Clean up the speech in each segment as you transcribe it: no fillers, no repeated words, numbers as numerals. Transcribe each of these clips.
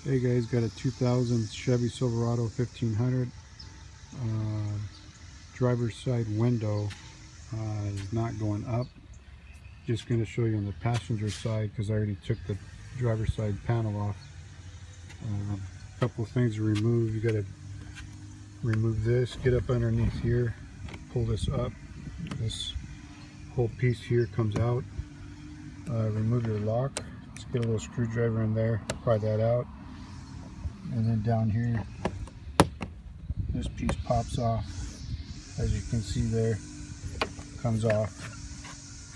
Hey guys, got a 2000 Chevy Silverado 1500. Driver's side window is not going up. Just going to show you on the passenger side because I already took the driver's side panel off. A couple of things to remove. You got to remove this, get up underneath here, pull this up. This whole piece here comes out. Remove your lock. Let's get a little screwdriver in there, pry that out. And then down here, this piece pops off. As you can see there, comes off.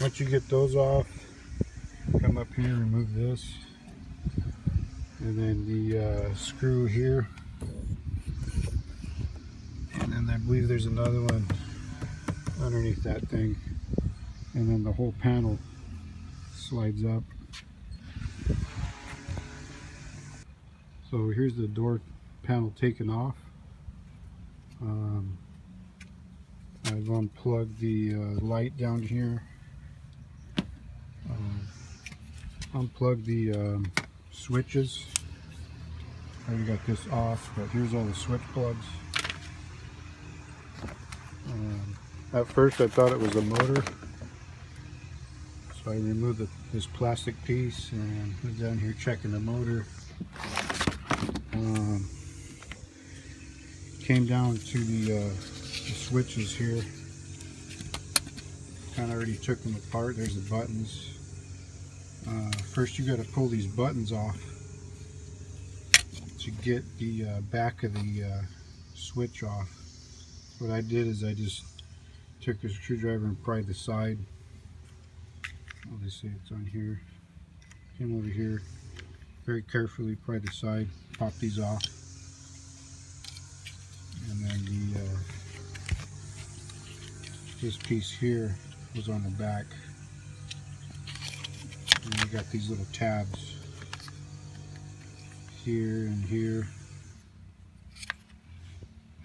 Once you get those off, come up here, remove this. And then the screw here. And then I believe there's another one underneath that thing. And then the whole panel slides up. So here's the door panel taken off. I've unplugged the light down here. Unplugged the switches. I already got this off, but here's all the switch plugs. At first I thought it was a motor, so I removed this plastic piece and was down here checking the motor. Came down to the switches here. Kind of already took them apart. There's the buttons. First you got to pull these buttons off to get the back of the switch off. What I did is I just took a screwdriver and pried the side. Obviously it's on here. Came over here, very carefully pried the side, pop these off. And then this piece here was on the back. And you got these little tabs here and here.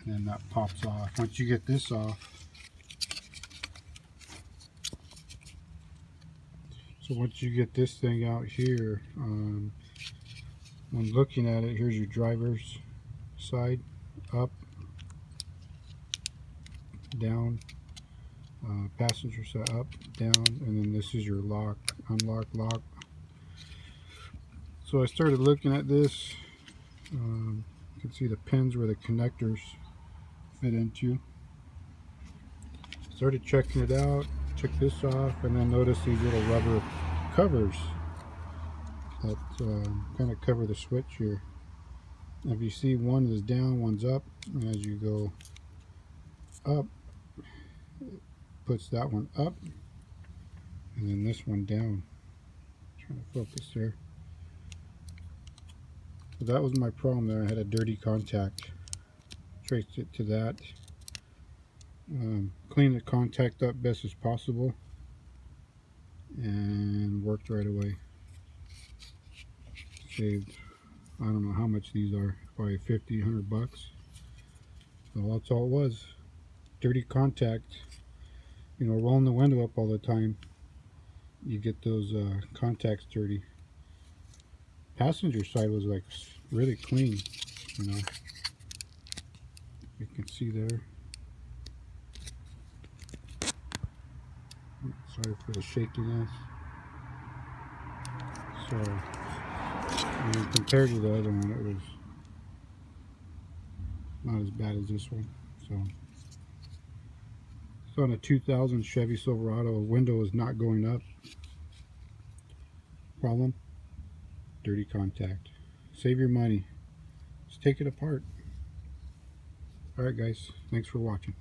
And then that pops off. Once you get this off, so once you get this thing out here, when looking at it, here's your driver's side, up, down, passenger side, up, down, and then this is your lock, unlock, lock. So I started looking at this. You can see the pins where the connectors fit into. Started checking it out, took this off, and then noticed these little rubber covers that kind of cover the switch here. If you see, one is down, one's up, and as you go up, it puts that one up, and then this one down. Trying to focus there. So that was my problem there. I had a dirty contact. Traced it to that. Cleaned the contact up best as possible, and worked right away. Saved, I don't know how much these are, probably 50, 100 bucks. So that's all it was. Dirty contact. You know, rolling the window up all the time, you get those contacts dirty. Passenger side was like really clean, you know. You can see there. Sorry for the shakiness. So, I mean, compared to the other one, it was not as bad as this one. So on a 2000 Chevy Silverado, a window is not going up. Problem? Dirty contact. Save your money. Just take it apart. Alright guys, thanks for watching.